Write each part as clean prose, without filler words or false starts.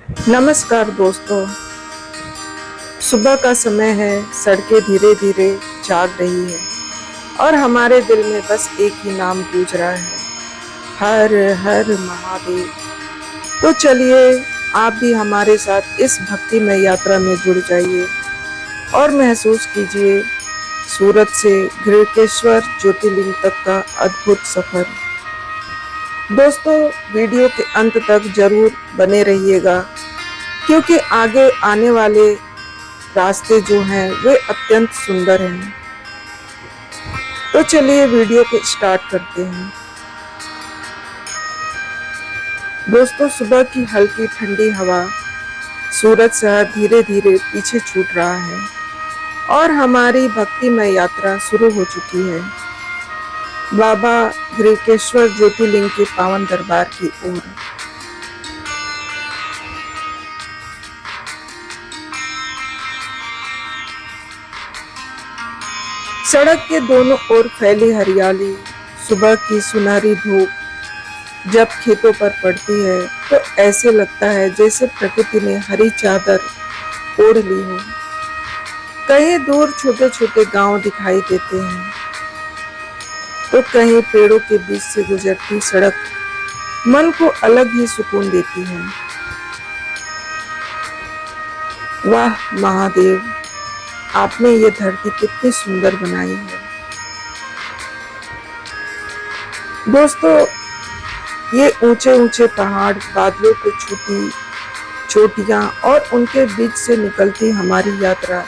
नमस्कार दोस्तों। सुबह का समय है, सड़कें धीरे धीरे जाग रही है और हमारे दिल में बस एक ही नाम गूंज रहा है, हर हर महादेव। तो चलिए आप भी हमारे साथ इस भक्तिमय यात्रा में जुड़ जाइए और महसूस कीजिए सूरत से गृहकेश्वर ज्योतिर्लिंग तक का अद्भुत सफर। दोस्तों वीडियो के अंत तक जरूर बने रहिएगा, क्योंकि आगे आने वाले रास्ते जो हैं वे अत्यंत सुंदर हैं। तो चलिए वीडियो को स्टार्ट करते हैं। दोस्तों सुबह की हल्की ठंडी हवा, सूरत शहर धीरे धीरे पीछे छूट रहा है और हमारी भक्तिमय यात्रा शुरू हो चुकी है बाबा गृहकेश्वर ज्योतिर्लिंग के पावन दरबार की ओर। सड़क के दोनों ओर फैली हरियाली, सुबह की सुनहरी धूप जब खेतों पर पड़ती है तो ऐसे लगता है जैसे प्रकृति ने हरी चादर ओढ़ ली हो। कहीं दूर छोटे छोटे गांव दिखाई देते हैं तो कहीं पेड़ों के बीच से गुजरती सड़क मन को अलग ही सुकून देती है। वाह महादेव, आपने ये धरती कितनी सुंदर बनाई है। दोस्तों ये ऊंचे ऊंचे पहाड़, बादलों को छूती चोटियां और उनके बीच से निकलती हमारी यात्रा,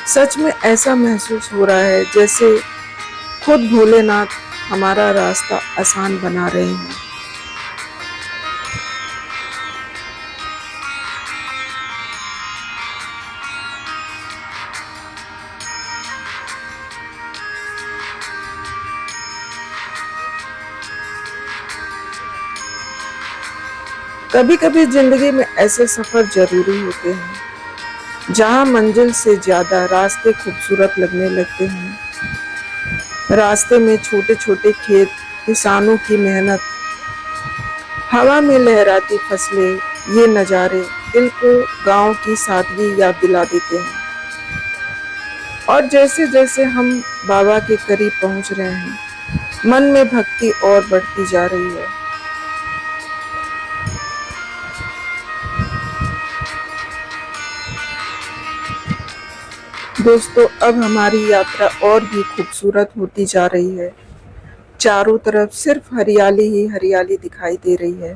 सच में ऐसा महसूस हो रहा है जैसे खुद भोलेनाथ हमारा रास्ता आसान बना रहे हैं। कभी कभी जिंदगी में ऐसे सफर जरूरी होते हैं जहां मंजिल से ज्यादा रास्ते खूबसूरत लगने लगते हैं। रास्ते में छोटे छोटे खेत, किसानों की मेहनत, हवा में लहराती फसलें, ये नज़ारे दिल को गांव की सादगी याद दिला देते हैं। और जैसे जैसे हम बाबा के करीब पहुंच रहे हैं, मन में भक्ति और बढ़ती जा रही है। दोस्तों अब हमारी यात्रा और भी खूबसूरत होती जा रही है। चारों तरफ सिर्फ हरियाली ही हरियाली दिखाई दे रही है।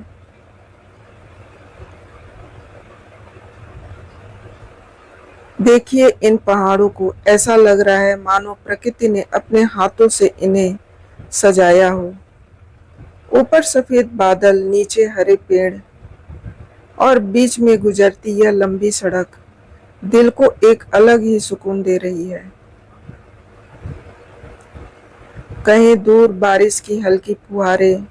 देखिए इन पहाड़ों को, ऐसा लग रहा है मानो प्रकृति ने अपने हाथों से इन्हें सजाया हो। ऊपर सफेद बादल, नीचे हरे पेड़ और बीच में गुजरती यह लंबी सड़क दिल को एक अलग ही सुकून दे रही है। कहीं दूर बारिश की हल्की फुहारें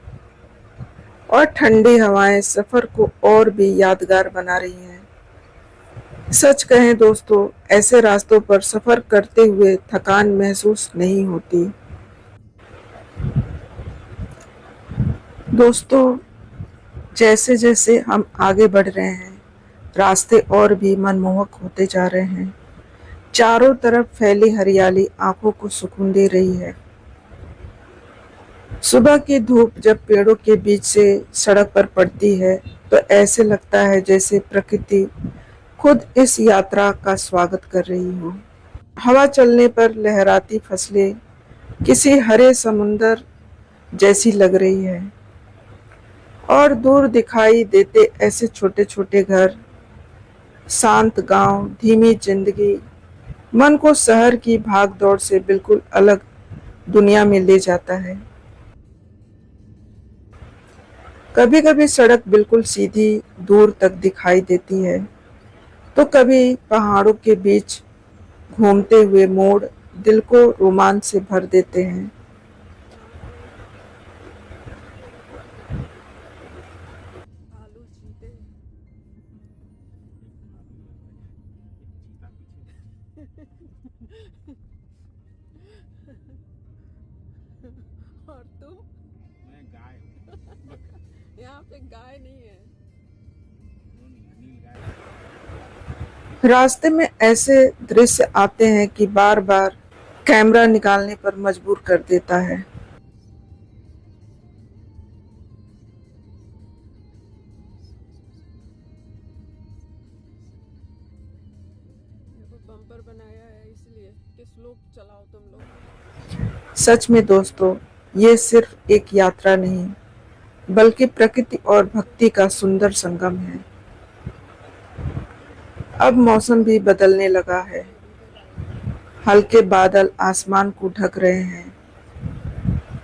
और ठंडी हवाएं सफर को और भी यादगार बना रही हैं। सच कहें दोस्तों, ऐसे रास्तों पर सफर करते हुए थकान महसूस नहीं होती। दोस्तों जैसे जैसे हम आगे बढ़ रहे हैं, रास्ते और भी मनमोहक होते जा रहे हैं। चारों तरफ फैली हरियाली आंखों को सुकून दे रही है। सुबह की धूप जब पेड़ों के बीच से सड़क पर पड़ती है तो ऐसे लगता है जैसे प्रकृति खुद इस यात्रा का स्वागत कर रही हो। हवा चलने पर लहराती फसलें किसी हरे समुंदर जैसी लग रही है और दूर दिखाई देते ऐसे छोटे छोटे घर, शांत गांव, धीमी जिंदगी मन को शहर की भाग दौड़ से बिल्कुल अलग दुनिया में ले जाता है। कभी कभी सड़क बिल्कुल सीधी दूर तक दिखाई देती है तो कभी पहाड़ों के बीच घूमते हुए मोड़ दिल को रोमांच से भर देते हैं। और तुम? मैं गाय हूँ। यहाँ पे गाय नहीं है। रास्ते में ऐसे दृश्य आते हैं कि बार बार कैमरा निकालने पर मजबूर कर देता है। बम्पर बनाया है इसलिए कि स्लो चलाओ तुम लोग। सच में दोस्तों, ये सिर्फ एक यात्रा नहीं, बल्कि प्रकृति और भक्ति का सुंदर संगम है। अब मौसम भी बदलने लगा है। हल्के बादल आसमान को ढक रहे हैं।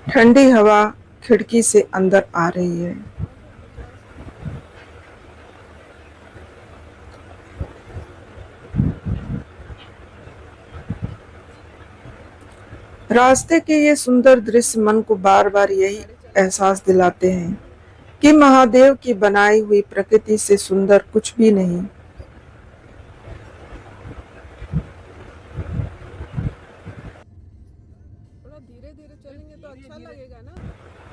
ठंडी हवा खिड़की से अंदर आ रही है। रास्ते के ये सुंदर दृश्य मन को बार बार यही एहसास दिलाते हैं कि महादेव की बनाई हुई प्रकृति से सुंदर कुछ भी नहीं। थोड़ा धीरे धीरे चलेंगे तो अच्छा लगेगा ना।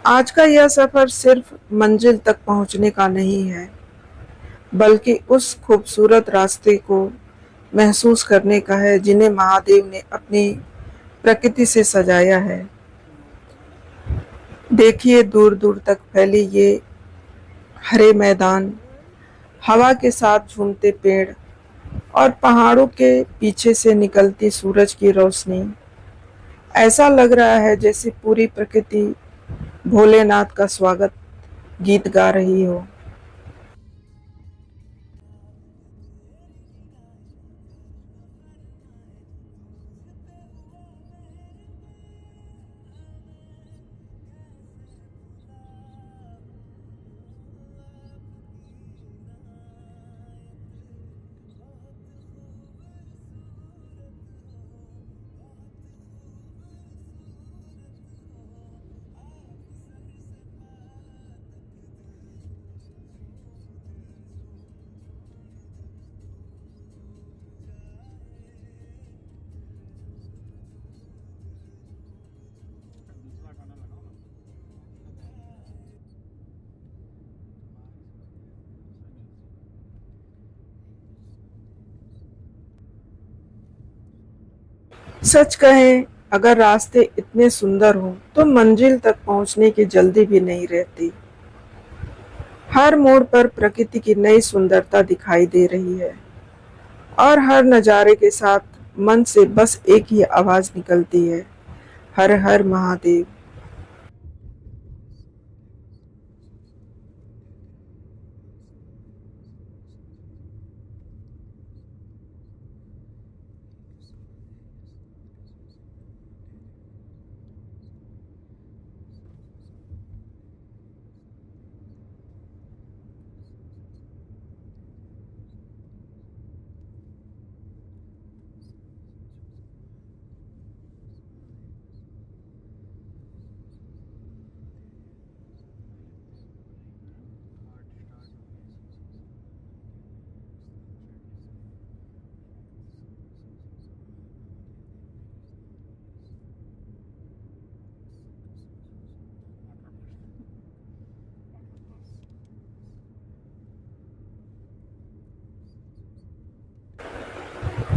आज का यह सफर सिर्फ मंजिल तक पहुंचने का नहीं है, बल्कि उस खूबसूरत रास्ते को महसूस करने का है जिन्हें महादेव ने अपनी प्रकृति से सजाया है। देखिए, दूर दूर तक फैली ये हरे मैदान, हवा के साथ झूमते पेड़ और पहाड़ों के पीछे से निकलती सूरज की रोशनी। ऐसा लग रहा है जैसे पूरी प्रकृति भोलेनाथ का स्वागत गीत गा रही हो। सच कहें, अगर रास्ते इतने सुंदर हों तो मंजिल तक पहुंचने की जल्दी भी नहीं रहती। हर मोड़ पर प्रकृति की नई सुंदरता दिखाई दे रही है और हर नजारे के साथ मन से बस एक ही आवाज निकलती है, हर हर महादेव।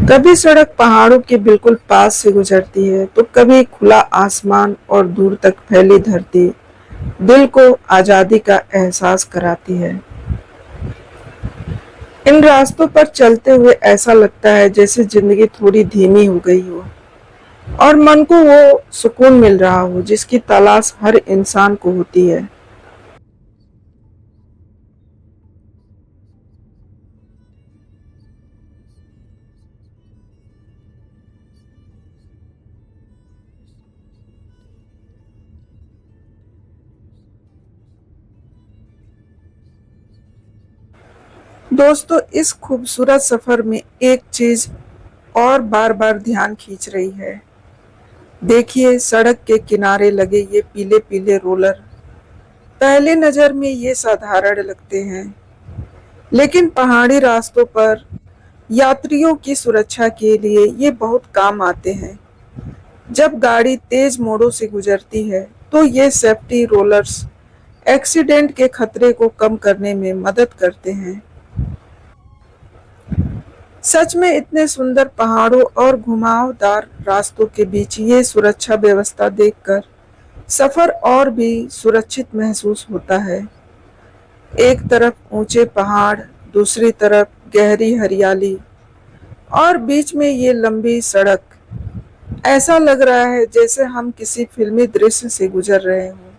कभी सड़क पहाड़ों के बिल्कुल पास से गुजरती है तो कभी खुला आसमान और दूर तक फैली धरती दिल को आजादी का एहसास कराती है। इन रास्तों पर चलते हुए ऐसा लगता है जैसे जिंदगी थोड़ी धीमी हो गई हो और मन को वो सुकून मिल रहा हो जिसकी तलाश हर इंसान को होती है। दोस्तों, इस खूबसूरत सफर में एक चीज और बार बार ध्यान खींच रही है। देखिए, सड़क के किनारे लगे ये पीले पीले रोलर। पहले नजर में ये साधारण लगते हैं, लेकिन पहाड़ी रास्तों पर यात्रियों की सुरक्षा के लिए ये बहुत काम आते हैं। जब गाड़ी तेज मोड़ों से गुजरती है तो ये सेफ्टी रोलर्स एक्सीडेंट के खतरे को कम करने में मदद करते हैं। सच में इतने सुंदर पहाड़ों और घुमावदार रास्तों के बीच ये सुरक्षा व्यवस्था देखकर सफर और भी सुरक्षित महसूस होता है। एक तरफ ऊंचे पहाड़, दूसरी तरफ गहरी हरियाली और बीच में ये लंबी सड़क। ऐसा लग रहा है जैसे हम किसी फिल्मी दृश्य से गुजर रहे हों।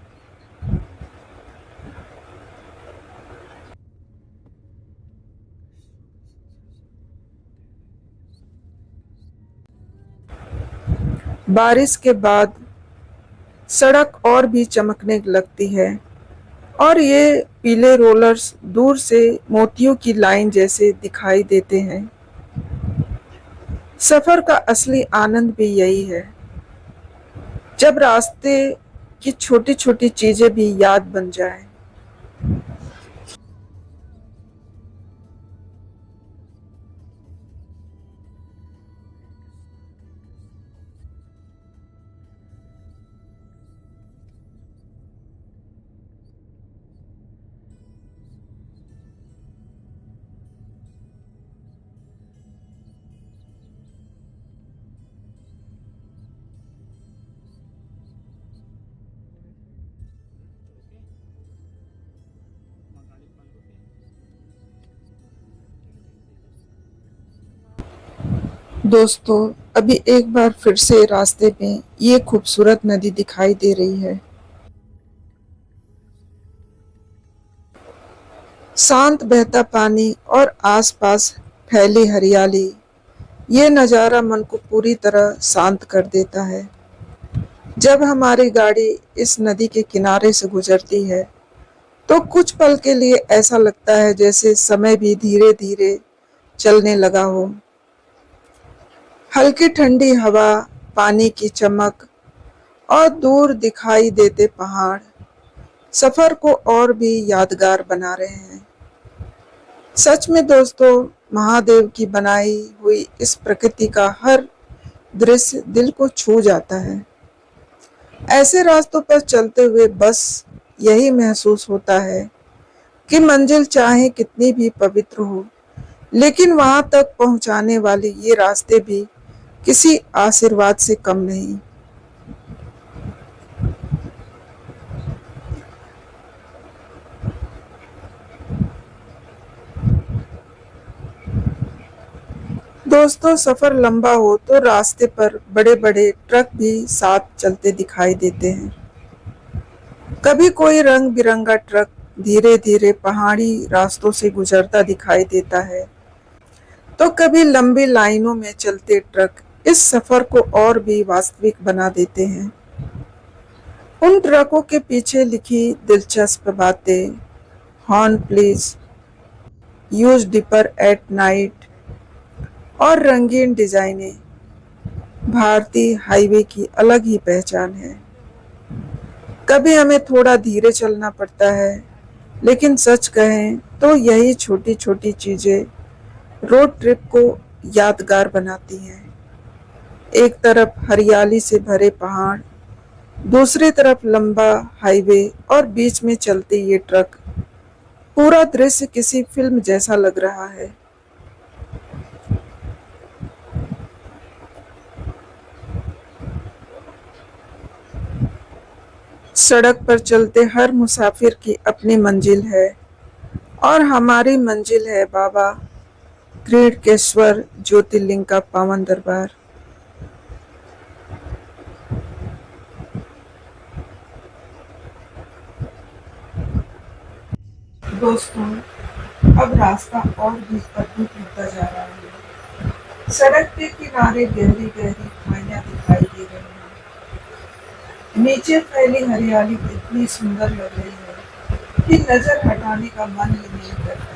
बारिश के बाद सड़क और भी चमकने लगती है और ये पीले रोलर्स दूर से मोतियों की लाइन जैसे दिखाई देते हैं। सफर का असली आनंद भी यही है, जब रास्ते की छोटी छोटी चीजें भी याद बन जाएं। दोस्तों, अभी एक बार फिर से रास्ते में ये खूबसूरत नदी दिखाई दे रही है। शांत बहता पानी और आसपास फैली हरियाली, ये नज़ारा मन को पूरी तरह शांत कर देता है। जब हमारी गाड़ी इस नदी के किनारे से गुजरती है तो कुछ पल के लिए ऐसा लगता है जैसे समय भी धीरे धीरे चलने लगा हो। हल्की ठंडी हवा, पानी की चमक और दूर दिखाई देते पहाड़ सफर को और भी यादगार बना रहे हैं। सच में दोस्तों, महादेव की बनाई हुई इस प्रकृति का हर दृश्य दिल को छू जाता है। ऐसे रास्तों पर चलते हुए बस यही महसूस होता है कि मंजिल चाहे कितनी भी पवित्र हो, लेकिन वहां तक पहुंचाने वाले ये रास्ते भी किसी आशीर्वाद से कम नहीं। दोस्तों, सफर लंबा हो तो रास्ते पर बड़े बड़े ट्रक भी साथ चलते दिखाई देते हैं। कभी कोई रंग बिरंगा ट्रक धीरे धीरे पहाड़ी रास्तों से गुजरता दिखाई देता है, तो कभी लंबी लाइनों में चलते ट्रक इस सफर को और भी वास्तविक बना देते हैं। उन ट्रकों के पीछे लिखी दिलचस्प बातें, horn please, use dipper at night और रंगीन डिजाइनें भारतीय हाईवे की अलग ही पहचान है। कभी हमें थोड़ा धीरे चलना पड़ता है, लेकिन सच कहें तो यही छोटी छोटी चीजें रोड ट्रिप को यादगार बनाती हैं। एक तरफ हरियाली से भरे पहाड़, दूसरी तरफ लंबा हाईवे और बीच में चलते ये ट्रक, पूरा दृश्य किसी फिल्म जैसा लग रहा है। सड़क पर चलते हर मुसाफिर की अपनी मंजिल है और हमारी मंजिल है बाबा क्रीडकेश्वर ज्योतिर्लिंग का पावन दरबार। दोस्तों, अब रास्ता और भी अद्भुत होता जा रहा है। सड़क के किनारे गहरी गहरी खाइयां दिखाई दे रही हैं। नीचे फैली हरियाली इतनी सुंदर लग रही है कि नजर हटाने का मन ही नहीं करता।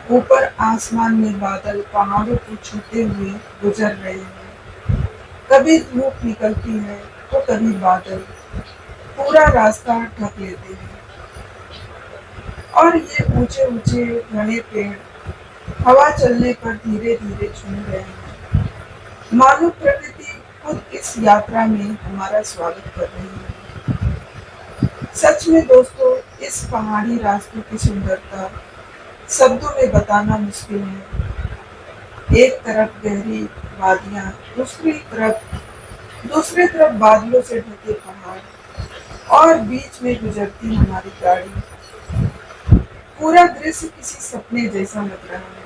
ऊपर आसमान में बादल पहाड़ों को छूते हुए गुजर रहे हैं। कभी धूप निकलती है तो कभी बादल पूरा रास्ता ढक लेते हैं और ये ऊंचे ऊंचे घने पेड़ हवा चलने पर धीरे धीरे झूम रहे हैं। मानो प्रकृति खुद इस यात्रा में हमारा स्वागत कर रही है। सच में दोस्तों, इस पहाड़ी रास्तों की सुंदरता शब्दों में बताना मुश्किल है। एक तरफ गहरी वादियां, दूसरी तरफ बादलों से ढके पहाड़, और बीच में गुजरती हमारी गाड़ी। पूरा दृश्य किसी सपने जैसा लग रहा है।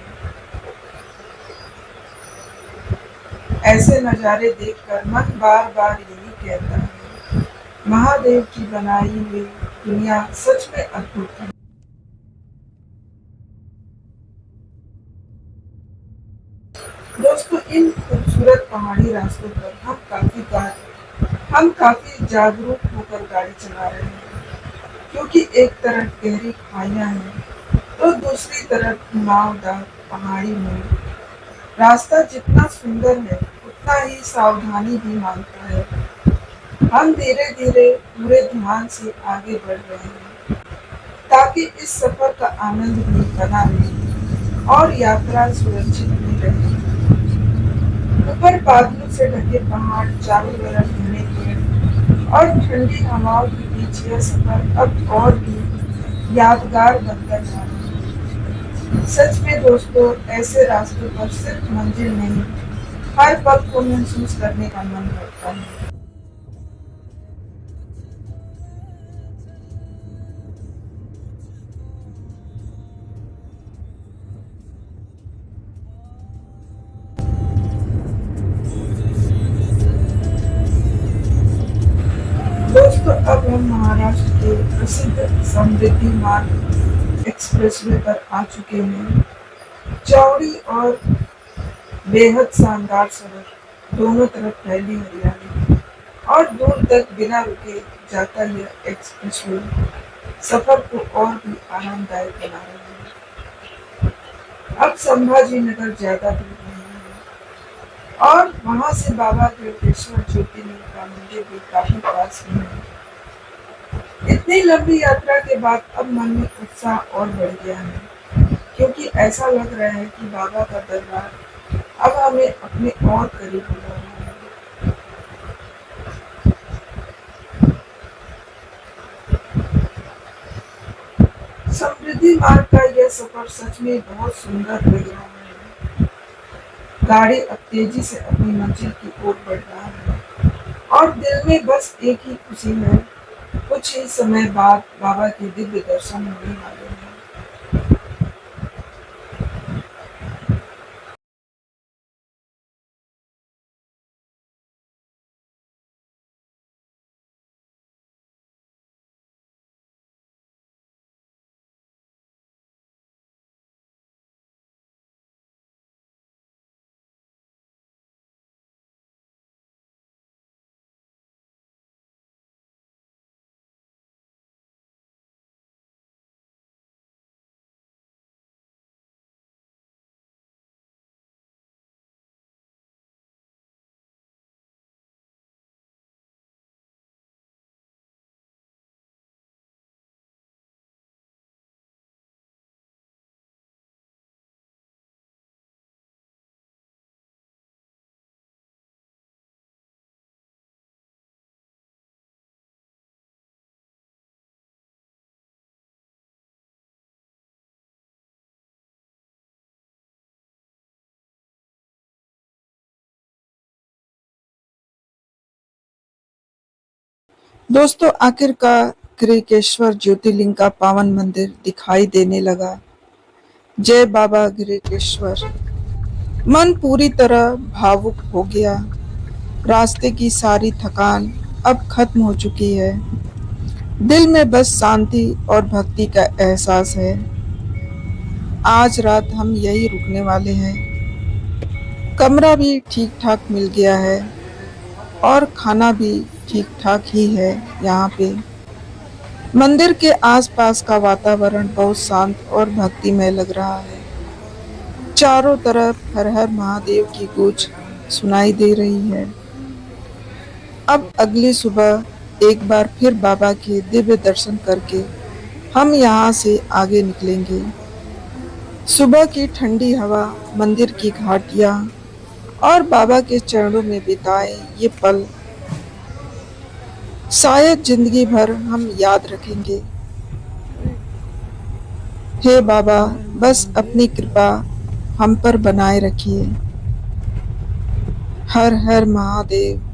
ऐसे नजारे देखकर मन बार बार यही कहता है, महादेव की बनाई हुई दुनिया सच में अद्भुत है। दोस्तों, इन खूबसूरत पहाड़ी रास्तों पर हम काफी जागरूक होकर गाड़ी चला रहे हैं, क्योंकि एक तरफ गहरी खाइयां हैं तो दूसरी तरफ घुमावदार पहाड़ी मोड़। रास्ता जितना सुंदर है उतना ही सावधानी भी मांगता है। हम धीरे धीरे पूरे ध्यान से आगे बढ़ रहे हैं, ताकि इस सफर का आनंद भी बना रहे और यात्रा सुरक्षित भी रहे। ऊपर बादलों से ढके पहाड़, चारों तरफ घने पेड़ और ठंडी हवाओं के बीच यह सफर अब और भी यादगार बनता जा रहा है। सच में दोस्तों, ऐसे रास्तों पर सिर्फ मंजिल नहीं, हर पल को महसूस करने का मन करता है। दोस्तों, अब हम महाराष्ट्र के प्रसिद्ध समृद्धि मार्ग एक्सप्रेसवे पर आ चुके हैं। चौड़ी और बेहद शानदार सड़क, दोनों तरफ फैली हरियाली और दूर तक बिना रुके जाता यह एक्सप्रेसवे सफर को और भी आरामदायक बना रहा है। अब संभाजी नगर ज्यादा दूर नहीं है और वहां से बाबा त्रिकेश्वर ज्योतिर्लिंग का मंदिर भी काफी पास में है। इतनी लंबी यात्रा के बाद अब मन में उत्साह और बढ़ गया है, क्योंकि ऐसा लग रहा है कि बाबा का दरबार अब हमें अपने और करीब बुला रहा है। समृद्धि मार्ग का यह सफर सच में बहुत सुंदर लग रहा है। गाड़ी अब तेजी से अपनी मंजिल की ओर बढ़ रहा है और दिल में बस एक ही खुशी है, कुछ ही समय बाद बाबा के दिव्य दर्शन होने वाले हैं। दोस्तों, आखिरकार गृकेश्वर ज्योतिर्लिंग का पावन मंदिर दिखाई देने लगा। जय बाबा गृकेश्वर। मन पूरी तरह भावुक हो गया। रास्ते की सारी थकान अब खत्म हो चुकी है। दिल में बस शांति और भक्ति का एहसास है। आज रात हम यही रुकने वाले हैं। कमरा भी ठीक ठाक मिल गया है और खाना भी ठीक ठाक ही है यहाँ पे। मंदिर के आसपास का वातावरण बहुत शांत और भक्तिमय लग रहा है। चारों तरफ हर हर महादेव की गूंज सुनाई दे रही है। अब अगली सुबह एक बार फिर बाबा के दिव्य दर्शन करके हम यहाँ से आगे निकलेंगे। सुबह की ठंडी हवा, मंदिर की घाटियाँ और बाबा के चरणों में बिताए ये पल शायद जिंदगी भर हम याद रखेंगे। हे बाबा, बस अपनी कृपा हम पर बनाए रखिए। हर हर महादेव।